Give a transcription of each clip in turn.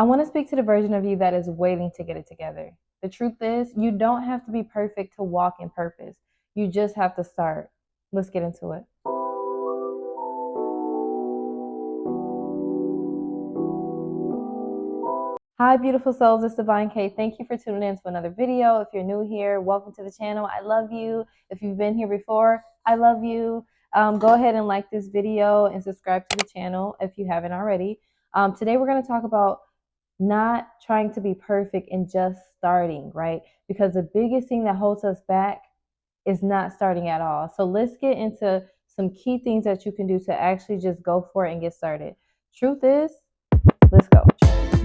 I want to speak to the version of you that is waiting to get it together. The truth is, you don't have to be perfect to walk in purpose. You just have to start. Let's get into it. Hi, beautiful souls. It's Divine K. Thank you for tuning in to another video. If you're new here, welcome to the channel. I love you. If you've been here before, I love you. Go ahead and like this video and subscribe to the channel if you haven't already. Today, we're going to talk about not trying to be perfect and just starting, right? Because the biggest thing that holds us back is not starting at all. So let's get into some key things that you can do to actually just go for it and get started. Truth is, let's go.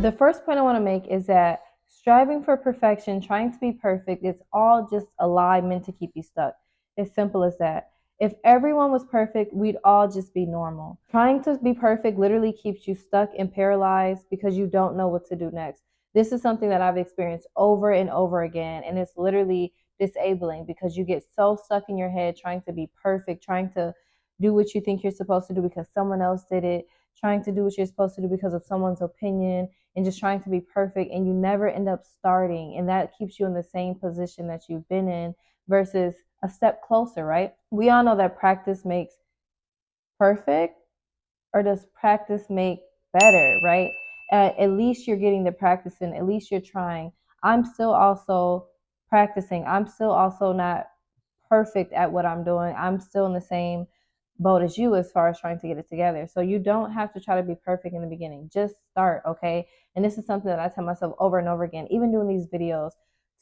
The first point I want to make is that striving for perfection, trying to be perfect, it's all just a lie meant to keep you stuck. It's simple as that. If everyone was perfect, we'd all just be normal. Trying to be perfect literally keeps you stuck and paralyzed because you don't know what to do next. This is something that I've experienced over and over again, and it's literally disabling because you get so stuck in your head trying to be perfect, trying to do what you think you're supposed to do because someone else did it, trying to do what you're supposed to do because of someone's opinion, and just trying to be perfect, and you never end up starting, and that keeps you in the same position that you've been in versus a step closer, right? We all know that practice makes perfect, or does practice make better, right? At least you're getting the practice in, at least you're trying. I'm still also practicing. I'm still also not perfect at what I'm doing. I'm still in the same boat as you as far as trying to get it together. So you don't have to try to be perfect in the beginning. Just start, okay? And this is something that I tell myself over and over again, even doing these videos.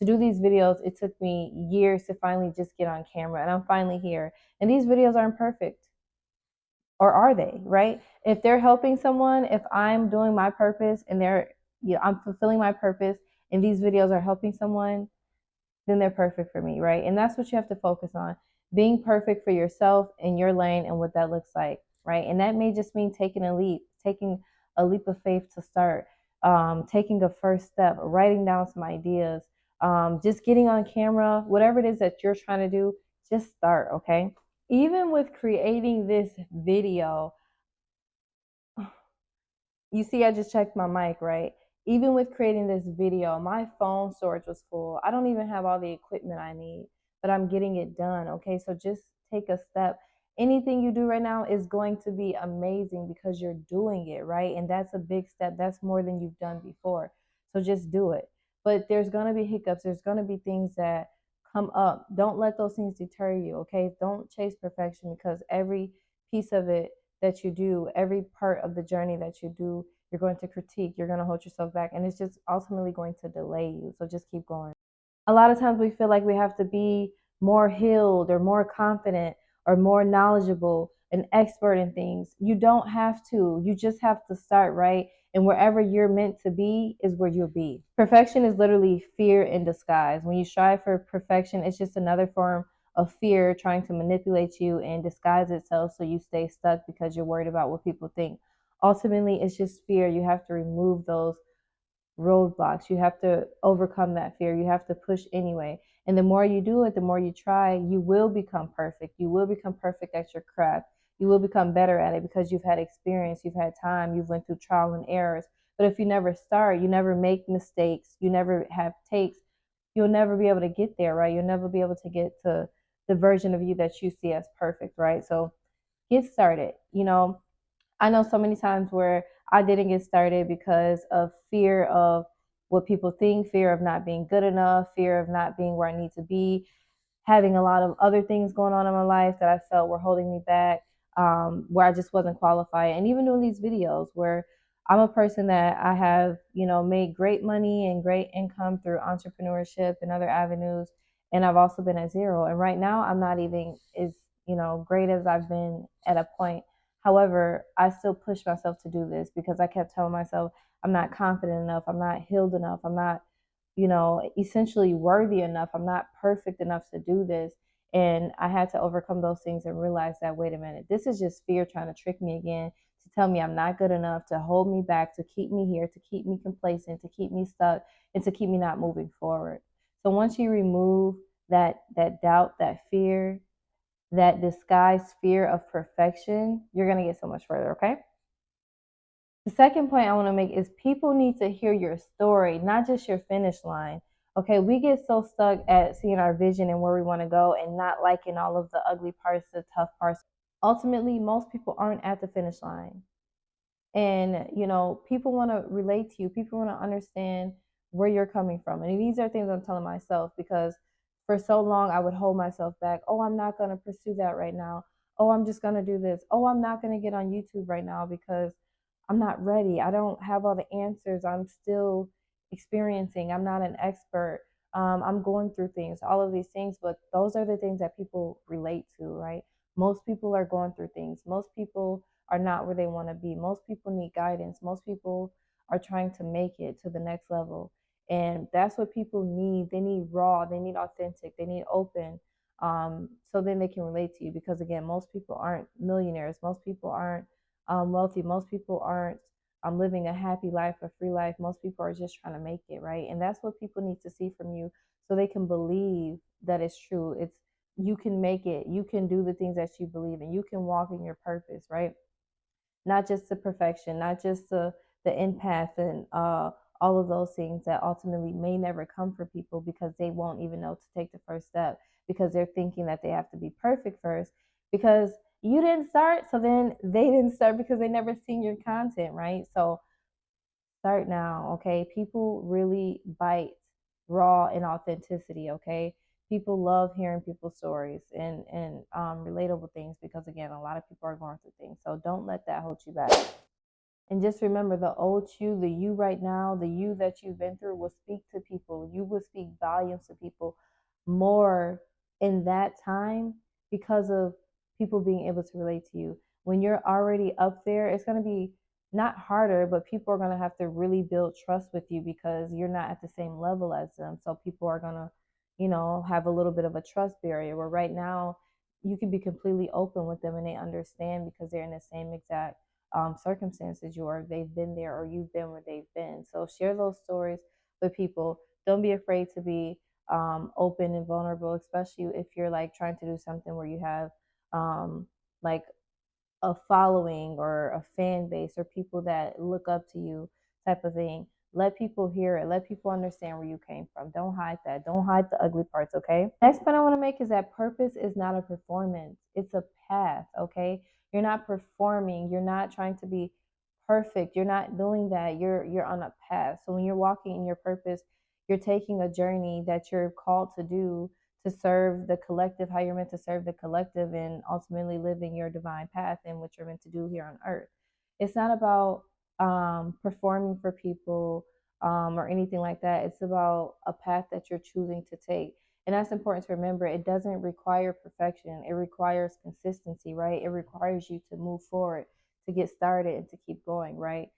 To do these videos, it took me years to finally just get on camera, and I'm finally here. And these videos aren't perfect, or are they, right? If they're helping someone, if I'm doing my purpose and I'm fulfilling my purpose and these videos are helping someone, then they're perfect for me, right? And that's what you have to focus on, being perfect for yourself in your lane and what that looks like, right? And that may just mean taking a leap of faith to start, taking a first step, writing down some ideas, just getting on camera, whatever it is that you're trying to do, just start, okay? Even with creating this video, you see, I just checked my mic, right? Even with creating this video, my phone storage was full. I don't even have all the equipment I need, but I'm getting it done, okay? So just take a step. Anything you do right now is going to be amazing because you're doing it, right? And that's a big step. That's more than you've done before. So just do it. But there's going to be hiccups. There's going to be things that come up. Don't let those things deter you, okay? Don't chase perfection, because every piece of it that you do, every part of the journey that you do, you're going to critique, you're going to hold yourself back, and it's just ultimately going to delay you. So just keep going. A lot of times we feel like we have to be more healed or more confident or more knowledgeable, an expert in things. You don't have to. You just have to start, right? And wherever you're meant to be is where you'll be. Perfection is literally fear in disguise. When you strive for perfection, it's just another form of fear trying to manipulate you and disguise itself so you stay stuck because you're worried about what people think. Ultimately, it's just fear. You have to remove those roadblocks. You have to overcome that fear. You have to push anyway. And the more you do it, the more you try, you will become perfect. You will become perfect at your craft. You will become better at it because you've had experience, you've had time, you've went through trial and errors. But if you never start, you never make mistakes, you never have takes, you'll never be able to get there, right? You'll never be able to get to the version of you that you see as perfect, right? So get started. I know so many times where I didn't get started because of fear of what people think, fear of not being good enough, fear of not being where I need to be, having a lot of other things going on in my life that I felt were holding me back, where I just wasn't qualified. And even doing these videos where I'm a person that I have, made great money and great income through entrepreneurship and other avenues. And I've also been at zero. And right now I'm not even as, great as I've been at a point. However, I still push myself to do this because I kept telling myself I'm not confident enough, I'm not healed enough, I'm not, essentially worthy enough, I'm not perfect enough to do this. And I had to overcome those things and realize that, wait a minute, this is just fear trying to trick me again, to tell me I'm not good enough, to hold me back, to keep me here, to keep me complacent, to keep me stuck, and to keep me not moving forward. So once you remove that doubt, that fear, that disguised fear of perfection, you're going to get so much further, okay? The second point I want to make is people need to hear your story, not just your finish line. Okay, we get so stuck at seeing our vision and where we want to go and not liking all of the ugly parts, the tough parts. Ultimately, most people aren't at the finish line. And, people want to relate to you, people want to understand where you're coming from. And these are things I'm telling myself because for so long I would hold myself back. Oh, I'm not going to pursue that right now. Oh, I'm just going to do this. Oh, I'm not going to get on YouTube right now because I'm not ready. I don't have all the answers. I'm still experiencing. I'm not an expert. I'm going through things, all of these things. But those are the things that people relate to, right? Most people are going through things. Most people are not where they want to be. Most people need guidance. Most people are trying to make it to the next level. And that's what people need. They need raw, they need authentic, they need open. So then they can relate to you because, again, most people aren't millionaires. Most people aren't wealthy. Most people aren't living a happy life, a free life. Most people are just trying to make it, right? And that's what people need to see from you so they can believe that it's true. It's you can make it. You can do the things that you believe in. You can walk in your purpose, right? Not just the perfection, not just the empath and all of those things that ultimately may never come for people because they won't even know to take the first step because they're thinking that they have to be perfect first because you didn't start, so then they didn't start because they never seen your content, right? So start now, okay? People really bite raw and authenticity, okay? People love hearing people's stories and relatable things because, again, a lot of people are going through things. So don't let that hold you back. And just remember the old you, the you right now, the you that you've been through will speak to people. You will speak volumes to people more in that time because of people being able to relate to you. When you're already up there, it's going to be not harder, but people are going to have to really build trust with you because you're not at the same level as them. So people are going to, have a little bit of a trust barrier where right now you can be completely open with them and they understand because they're in the same exact circumstances you are, they've been there, or you've been where they've been. So share those stories with people. Don't be afraid to be open and vulnerable, especially if you're like trying to do something where you have like a following or a fan base or people that look up to you type of thing. Let people hear it. Let people understand where you came from. Don't hide that. Don't hide the ugly parts, okay? Next point I want to make is that purpose is not a performance. It's a path, okay? You're not performing. You're not trying to be perfect. You're not doing that. You're on a path. So when you're walking in your purpose, you're taking a journey that you're called to do to serve the collective, how you're meant to serve the collective and ultimately living your divine path and what you're meant to do here on earth. It's not about performing for people or anything like that. It's about a path that you're choosing to take. And that's important to remember. It doesn't require perfection, it requires consistency, right? It requires you to move forward, to get started, and to keep going, right?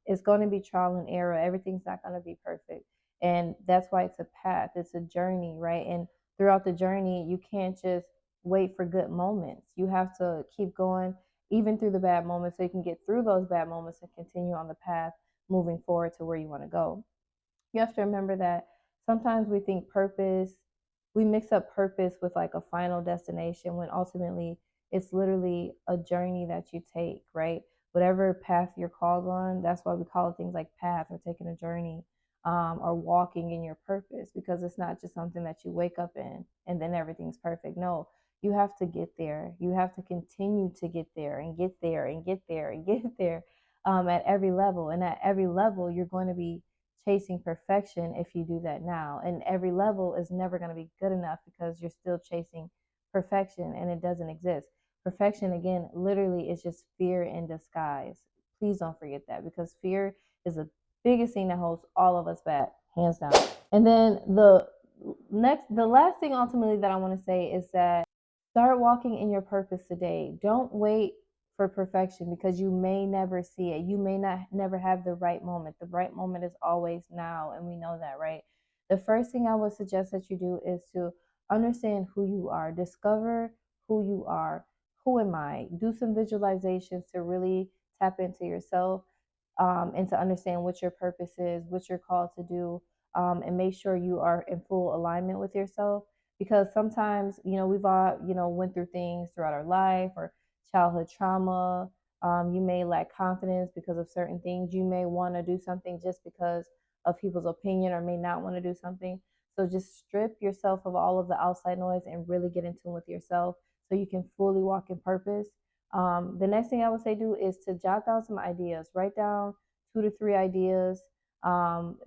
It's going to be trial and error. Everything's not going to be perfect. And that's why it's a path, it's a journey, right? And throughout the journey, you can't just wait for good moments. You have to keep going, even through the bad moments, so you can get through those bad moments and continue on the path moving forward to where you want to go. You have to remember that sometimes we think purpose, we mix up purpose with like a final destination when ultimately it's literally a journey that you take, right? Whatever path you're called on, that's why we call it things like path or taking a journey or walking in your purpose because it's not just something that you wake up in and then everything's perfect. No, you have to get there. You have to continue to get there and get there and get there and get there at every level. And at every level, you're going to be chasing perfection if you do that now. And every level is never going to be good enough because you're still chasing perfection and it doesn't exist. Perfection, again, literally is just fear in disguise. Please don't forget that because fear is the biggest thing that holds all of us back, hands down. And then the last thing ultimately that I want to say is that start walking in your purpose today. Don't wait for perfection because you may never see it. You may not never have the right moment. The right moment is always now, and we know that, right? The first thing I would suggest that you do is to understand who you are. Discover who you are. Who am I? Do some visualizations to really tap into yourself and to understand what your purpose is, what you're called to do, and make sure you are in full alignment with yourself. Because sometimes, we've all, went through things throughout our life or childhood trauma, You may lack confidence because of certain things. You may want to do something just because of people's opinion, or may not want to do something. So just strip yourself of all of the outside noise and really get in tune with yourself so you can fully walk in purpose. The next thing I would say do is to jot down some ideas. Write down 2 to 3 ideas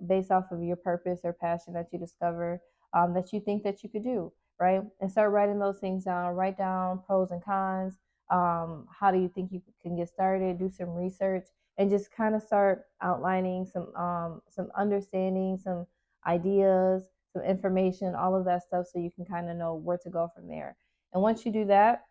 based off of your purpose or passion that you discover that you think that you could do, right? And start writing those things down. Write down pros and cons. How do you think you can get started? Do some research and just kind of start outlining some understanding, some ideas, some information, all of that stuff, so you can kind of know where to go from there. And once you do that,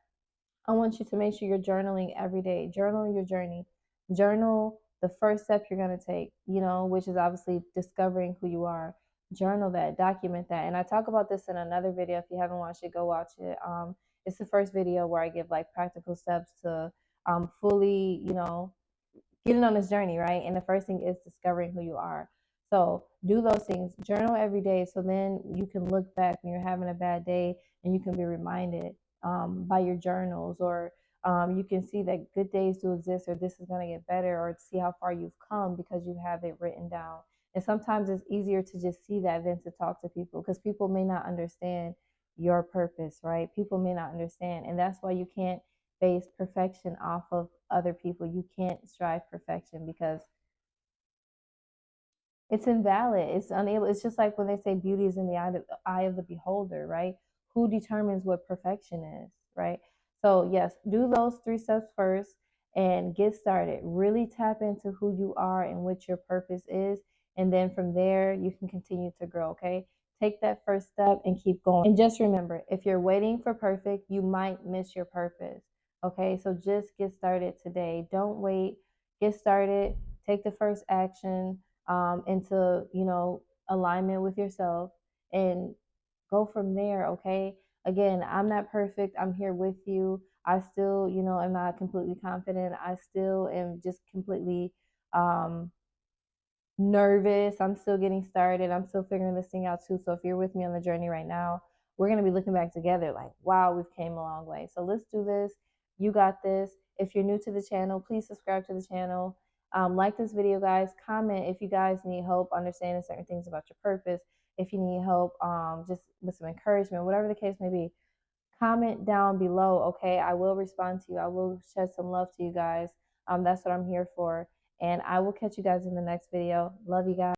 I want you to make sure you're journaling every day. Journal your journey. Journal the first step you're going to take, which is obviously discovering who you are. Journal that, document that. And I talk about this in another video. If you haven't watched it, go watch it. It's the first video where I give like practical steps to fully, getting on this journey, right? And the first thing is discovering who you are. So do those things. Journal every day, so then you can look back when you're having a bad day and you can be reminded by your journals, or you can see that good days do exist, or this is going to get better, or see how far you've come because you have it written down. And sometimes it's easier to just see that than to talk to people, because people may not understand your purpose, right? People may not understand. And that's why you can't base perfection off of other people. You can't strive perfection because it's invalid. It's unable. It's just like when they say beauty is in the eye of the beholder, right? Who determines what perfection is, right? So yes, do those 3 steps first and get started. Really tap into who you are and what your purpose is, and then from there you can continue to grow. Okay, take that first step and keep going. And just remember, if you're waiting for perfect, you might miss your purpose. Okay, so just get started today. Don't wait. Get started. Take the first action into alignment with yourself, and go from there. Okay, again, I'm not perfect. I'm here with you. I still am not completely confident. I still am just completely um nervous. I'm still getting started. I'm still figuring this thing out too. So if you're with me on the journey right now, we're going to be looking back together like, wow, we've came a long way. So let's do this. You got this. If you're new to the channel, please subscribe to the channel. Like this video, guys. Comment if you guys need help understanding certain things about your purpose. If you need help just with some encouragement, whatever the case may be, comment down below. Okay, I will respond to you. I will shed some love to you guys. That's what I'm here for. And I will catch you guys in the next video. Love you guys.